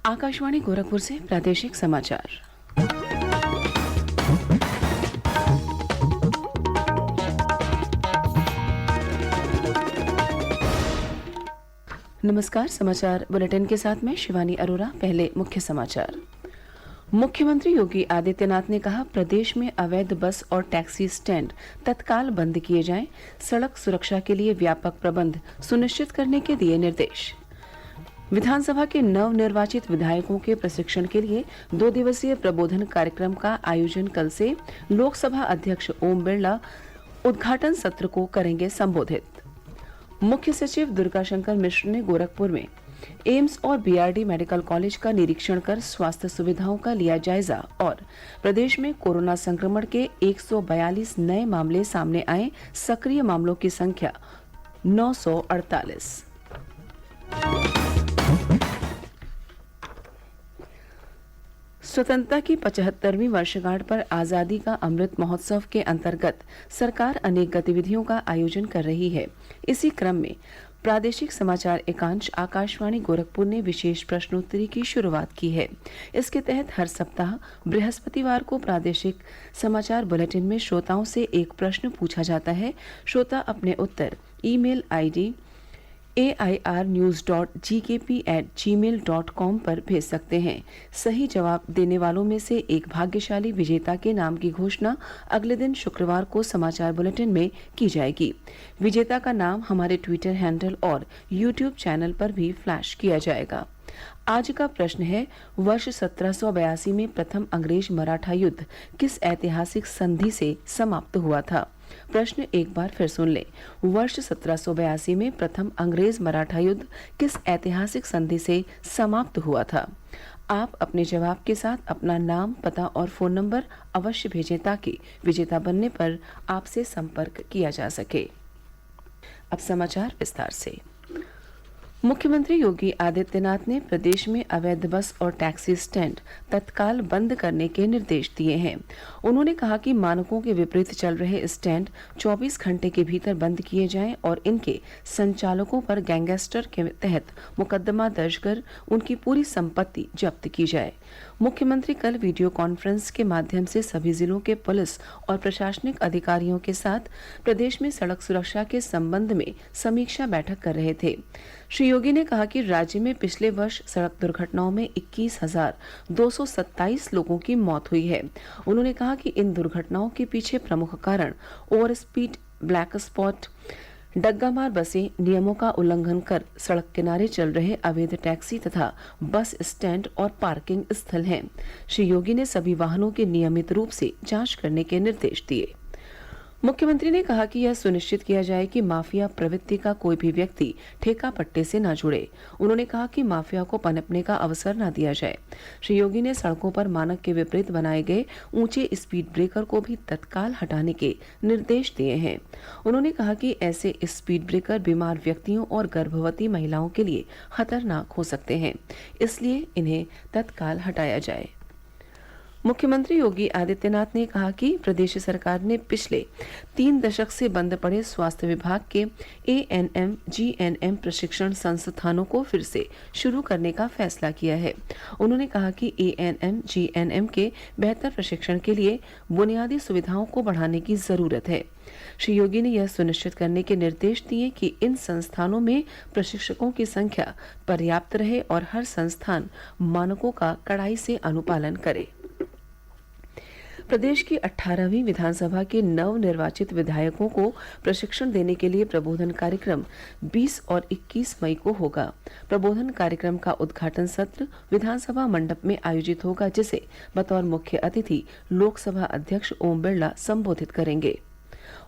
आकाशवाणी गोरखपुर से प्रादेशिक समाचार। नमस्कार, समाचार बुलेटिन के साथ मैं शिवानी अरोरा। पहले मुख्य समाचार। मुख्यमंत्री योगी आदित्यनाथ ने कहा, प्रदेश में अवैध बस और टैक्सी स्टैंड तत्काल बंद किए जाएं। सड़क सुरक्षा के लिए व्यापक प्रबंध सुनिश्चित करने के दिए निर्देश। विधानसभा के नवनिर्वाचित विधायकों के प्रशिक्षण के लिए 2 दिवसीय प्रबोधन कार्यक्रम का आयोजन कल से। लोकसभा अध्यक्ष ओम बिरला उद्घाटन सत्र को करेंगे संबोधित। मुख्य सचिव दुर्गाशंकर मिश्र ने गोरखपुर में एम्स और बीआरडी मेडिकल कॉलेज का निरीक्षण कर स्वास्थ्य सुविधाओं का लिया जायजा और प्रदेश में कोरोना संक्रमण के 142 नए मामले सामने आए। सक्रिय मामलों की संख्या 948। स्वतंत्रता की 75वीं वर्षगांठ पर आजादी का अमृत महोत्सव के अंतर्गत सरकार अनेक गतिविधियों का आयोजन कर रही है। इसी क्रम में प्रादेशिक समाचार एकांश आकाशवाणी गोरखपुर ने विशेष प्रश्नोत्तरी की शुरुआत की है। इसके तहत हर सप्ताह बृहस्पतिवार को प्रादेशिक समाचार बुलेटिन में श्रोताओं से एक प्रश्न पूछा जाता है। श्रोता अपने उत्तर ईमेल आईडी airnews.gkp@gmail.com पर भेज सकते हैं। सही जवाब देने वालों में से एक भाग्यशाली विजेता के नाम की घोषणा अगले दिन शुक्रवार को समाचार बुलेटिन में की जाएगी। विजेता का नाम हमारे ट्विटर हैंडल और यूट्यूब चैनल पर भी फ्लैश किया जाएगा। आज का प्रश्न है, वर्ष 1782 में प्रथम अंग्रेज मराठा युद्ध किस ऐतिहासिक संधि से समाप्त हुआ था? प्रश्न एक बार फिर सुन लें। वर्ष 1782 में प्रथम अंग्रेज मराठा युद्ध किस ऐतिहासिक संधि से समाप्त हुआ था? आप अपने जवाब के साथ अपना नाम, पता और फोन नंबर अवश्य भेजें ताकि विजेता बनने पर आपसे संपर्क किया जा सके। अब समाचार विस्तार से। मुख्यमंत्री योगी आदित्यनाथ ने प्रदेश में अवैध बस और टैक्सी स्टैंड तत्काल बंद करने के निर्देश दिए हैं। उन्होंने कहा कि मानकों के विपरीत चल रहे स्टैंड 24 घंटे के भीतर बंद किए जाएं और इनके संचालकों पर गैंगस्टर के तहत मुकदमा दर्ज कर उनकी पूरी संपत्ति जब्त की जाए। मुख्यमंत्री कल वीडियो कॉन्फ्रेंस के माध्यम से सभी जिलों के पुलिस और प्रशासनिक अधिकारियों के साथ प्रदेश में सड़क सुरक्षा के संबंध में समीक्षा बैठक कर रहे थे। श्री योगी ने कहा कि राज्य में पिछले वर्ष सड़क दुर्घटनाओं में 21,227 लोगों की मौत हुई है। उन्होंने कहा कि इन दुर्घटनाओं के पीछे प्रमुख कारण ओवर स्पीड, ब्लैक स्पॉट, डग्गामार बसें, नियमों का उल्लंघन कर सड़क किनारे चल रहे अवैध टैक्सी तथा बस स्टैंड और पार्किंग स्थल हैं। श्री योगी ने सभी वाहनों के नियमित रूप से जांच करने के निर्देश दिए। मुख्यमंत्री ने कहा कि यह सुनिश्चित किया जाए कि माफिया प्रवृत्ति का कोई भी व्यक्ति ठेका पट्टे से न जुड़े। उन्होंने कहा कि माफिया को पनपने का अवसर न दिया जाए। श्री योगी ने सड़कों पर मानक के विपरीत बनाए गए ऊंचे स्पीड ब्रेकर को भी तत्काल हटाने के निर्देश दिए हैं। उन्होंने कहा कि ऐसे स्पीड ब्रेकर बीमार व्यक्तियों और गर्भवती महिलाओं के लिए खतरनाक हो सकते हैं, इसलिए इन्हें तत्काल हटाया जाए। मुख्यमंत्री योगी आदित्यनाथ ने कहा कि प्रदेश सरकार ने पिछले 3 दशक से बंद पड़े स्वास्थ्य विभाग के एएनएम, जीएनएम प्रशिक्षण संस्थानों को फिर से शुरू करने का फैसला किया है। उन्होंने कहा कि एएनएम, जीएनएम के बेहतर प्रशिक्षण के लिए बुनियादी सुविधाओं को बढ़ाने की जरूरत है। श्री योगी ने यह सुनिश्चित करने के निर्देश दिए कि इन संस्थानों में प्रशिक्षकों की संख्या पर्याप्त रहे और हर संस्थान मानकों का कड़ाई से अनुपालन करे। प्रदेश की 18वीं विधानसभा के नवनिर्वाचित विधायकों को प्रशिक्षण देने के लिए प्रबोधन कार्यक्रम 20 और 21 मई को होगा। प्रबोधन कार्यक्रम का उद्घाटन सत्र विधानसभा मंडप में आयोजित होगा, जिसे बतौर मुख्य अतिथि लोकसभा अध्यक्ष ओम बिरला संबोधित करेंगे।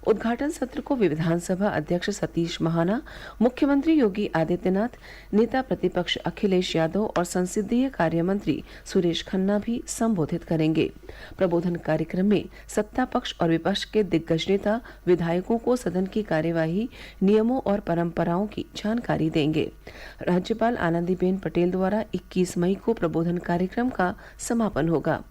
उद्घाटन सत्र को विधानसभा अध्यक्ष सतीश महाना, मुख्यमंत्री योगी आदित्यनाथ, नेता प्रतिपक्ष अखिलेश यादव और संसदीय कार्य मंत्री सुरेश खन्ना भी संबोधित करेंगे। प्रबोधन कार्यक्रम में सत्ता पक्ष और विपक्ष के दिग्गज नेता विधायकों को सदन की कार्यवाही, नियमों और परंपराओं की जानकारी देंगे। राज्यपाल आनंदीबेन पटेल द्वारा 21 मई को प्रबोधन कार्यक्रम का समापन होगा।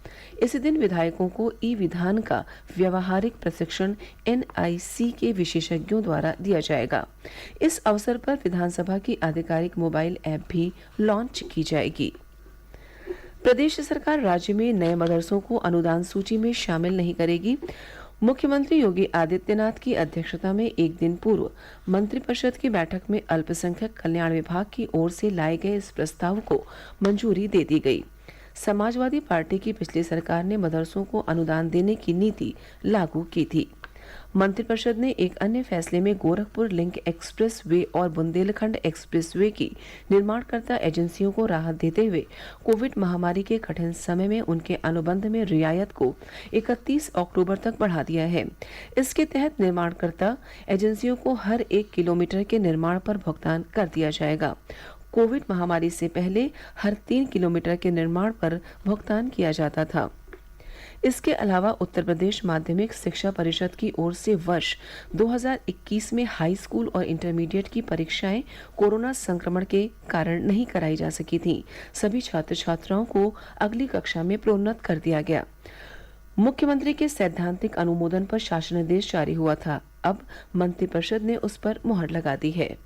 इसी दिन विधायकों को ई विधान का व्यावहारिक प्रशिक्षण NIC के विशेषज्ञों द्वारा दिया जाएगा। इस अवसर पर विधानसभा की आधिकारिक मोबाइल ऐप भी लॉन्च की जाएगी। प्रदेश सरकार राज्य में नए मदरसों को अनुदान सूची में शामिल नहीं करेगी। मुख्यमंत्री योगी आदित्यनाथ की अध्यक्षता में एक दिन पूर्व मंत्रिपरिषद की बैठक में अल्पसंख्यक कल्याण विभाग की ओर से लाए गए इस प्रस्ताव को मंजूरी दे दी गई। समाजवादी पार्टी की पिछली सरकार ने मदरसों को अनुदान देने की नीति लागू की थी। मंत्रिपरिषद ने एक अन्य फैसले में गोरखपुर लिंक एक्सप्रेस वे और बुंदेलखंड एक्सप्रेस वे की निर्माणकर्ता एजेंसियों को राहत देते हुए कोविड महामारी के कठिन समय में उनके अनुबंध में रियायत को 31 अक्टूबर तक बढ़ा दिया है। इसके तहत निर्माणकर्ता एजेंसियों को हर 1 किलोमीटर के निर्माण पर भुगतान कर दिया जाएगा। कोविड महामारी से पहले हर 3 किलोमीटर के निर्माण पर भुगतान किया जाता था। इसके अलावा उत्तर प्रदेश माध्यमिक शिक्षा परिषद की ओर से वर्ष 2021 में हाई स्कूल और इंटरमीडिएट की परीक्षाएं कोरोना संक्रमण के कारण नहीं कराई जा सकी थीं। सभी छात्र छात्राओं को अगली कक्षा में प्रोन्नत कर दिया गया। मुख्यमंत्री के सैद्धांतिक अनुमोदन पर शासनादेश जारी हुआ था। अब मंत्रिपरिषद ने उस पर मुहर लगा दी है।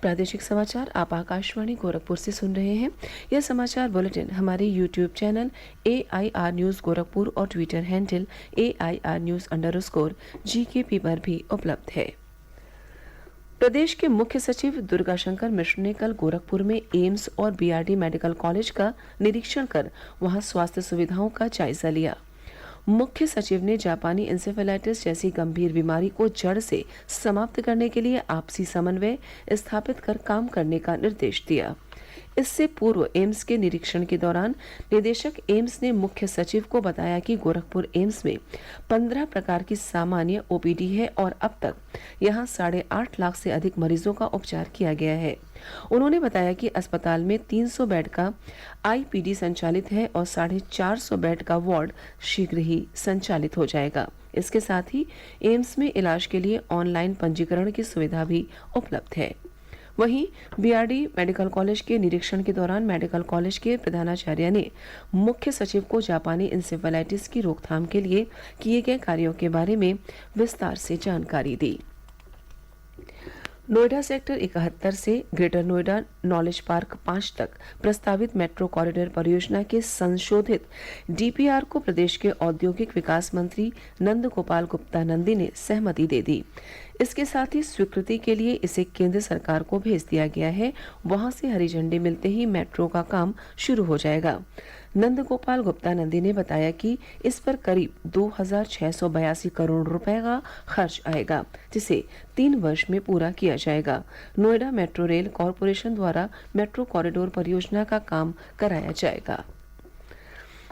प्रादेशिक समाचार आप आकाशवाणी गोरखपुर से सुन रहे हैं। यह समाचार बुलेटिन हमारे YouTube channel AIR news Gorakhpur और ट्विटर हैंडल AIR_GKP पर भी उपलब्ध है। प्रदेश के मुख्य सचिव दुर्गाशंकर मिश्र ने कल गोरखपुर में एम्स और BRD मेडिकल कॉलेज का निरीक्षण कर वहां स्वास्थ्य सुविधाओं का जायजा लिया। मुख्य सचिव ने जापानी इंसेफेलाइटिस जैसी गंभीर बीमारी को जड़ से समाप्त करने के लिए आपसी समन्वय स्थापित कर काम करने का निर्देश दिया। इससे पूर्व एम्स के निरीक्षण के दौरान निदेशक एम्स ने मुख्य सचिव को बताया कि गोरखपुर एम्स में 15 प्रकार की सामान्य OPD है और अब तक यहां 8.5 लाख से अधिक मरीजों का उपचार किया गया है। उन्होंने बताया कि अस्पताल में 300 बेड का IPD संचालित है और 450 बेड का वार्ड शीघ्र ही संचालित हो जाएगा। इसके साथ ही एम्स में इलाज के लिए ऑनलाइन पंजीकरण की सुविधा भी उपलब्ध है। वहीं BRD मेडिकल कॉलेज के निरीक्षण के दौरान मेडिकल कॉलेज के प्रधानाचार्य ने मुख्य सचिव को जापानी इंसेफेलाइटिस की रोकथाम के लिए किए गए कार्यों के बारे में विस्तार से जानकारी दी। नोएडा सेक्टर 71 से ग्रेटर नोएडा नॉलेज पार्क 5 तक प्रस्तावित मेट्रो कॉरिडोर परियोजना के संशोधित DPR को प्रदेश के औद्योगिक विकास मंत्री नंद गोपाल गुप्ता नंदी ने सहमति दे दी। इसके साथ ही स्वीकृति के लिए इसे केंद्र सरकार को भेज दिया गया है। वहां से हरी झंडी मिलते ही मेट्रो का काम शुरू हो जाएगा। नंद गोपाल गुप्ता नंदी ने बताया कि इस पर करीब 2682 करोड़ रुपए का खर्च आएगा, जिसे 3 वर्ष में पूरा किया जाएगा। नोएडा मेट्रो रेल कॉरपोरेशन द्वारा मेट्रो कॉरिडोर परियोजना का काम कराया जाएगा।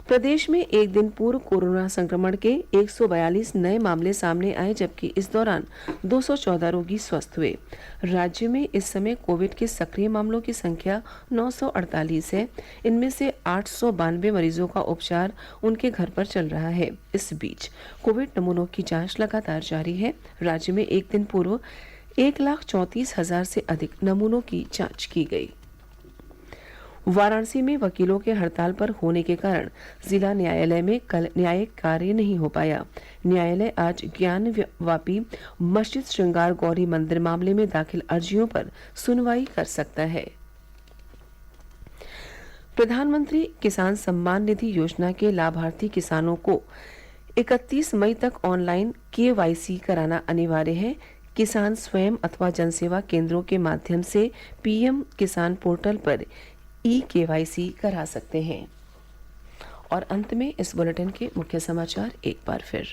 प्रदेश में एक दिन पूर्व कोरोना संक्रमण के 142 नए मामले सामने आए, जबकि इस दौरान 214 रोगी स्वस्थ हुए। राज्य में इस समय कोविड के सक्रिय मामलों की संख्या 948 है। इनमें से 892 मरीजों का उपचार उनके घर पर चल रहा है। इस बीच कोविड नमूनों की जांच लगातार जारी है। राज्य में एक दिन पूर्व 1,34,000 से अधिक नमूनों की जांच की गई। वाराणसी में वकीलों के हड़ताल पर होने के कारण जिला न्यायालय में कल न्यायिक कार्य नहीं हो पाया। न्यायालय आज ज्ञानवापी मस्जिद श्रृंगार गौरी मंदिर मामले में दाखिल अर्जियों पर सुनवाई कर सकता है। प्रधानमंत्री किसान सम्मान निधि योजना के लाभार्थी किसानों को 31 मई तक ऑनलाइन KYC कराना अनिवार्य है। किसान स्वयं अथवा जनसेवा केंद्रों के माध्यम से PM किसान पोर्टल पर KYC करा सकते हैं। और अंत में इस बुलेटिन के मुख्य समाचार एक बार फिर।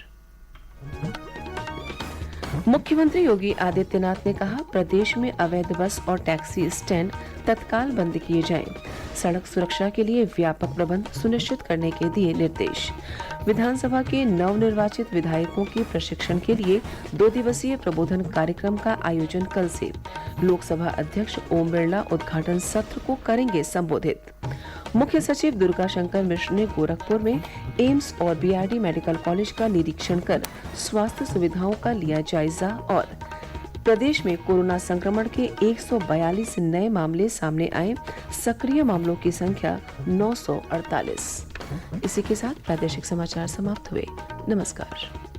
मुख्यमंत्री योगी आदित्यनाथ ने कहा, प्रदेश में अवैध बस और टैक्सी स्टैंड तत्काल बंद किए जाएं। सड़क सुरक्षा के लिए व्यापक प्रबंध सुनिश्चित करने के दिए निर्देश। विधानसभा के नवनिर्वाचित विधायकों के प्रशिक्षण के लिए 2 दिवसीय प्रबोधन कार्यक्रम का आयोजन कल से। लोकसभा अध्यक्ष ओम बिरला उद्घाटन सत्र को करेंगे संबोधित। मुख्य सचिव दुर्गाशंकर मिश्र ने गोरखपुर में एम्स और BRD मेडिकल कॉलेज का निरीक्षण कर स्वास्थ्य सुविधाओं का लिया जायजा। और प्रदेश में कोरोना संक्रमण के 142 नए मामले सामने आए, सक्रिय मामलों की संख्या 948। इसी के साथ प्रादेशिक समाचार समाप्त हुए। नमस्कार।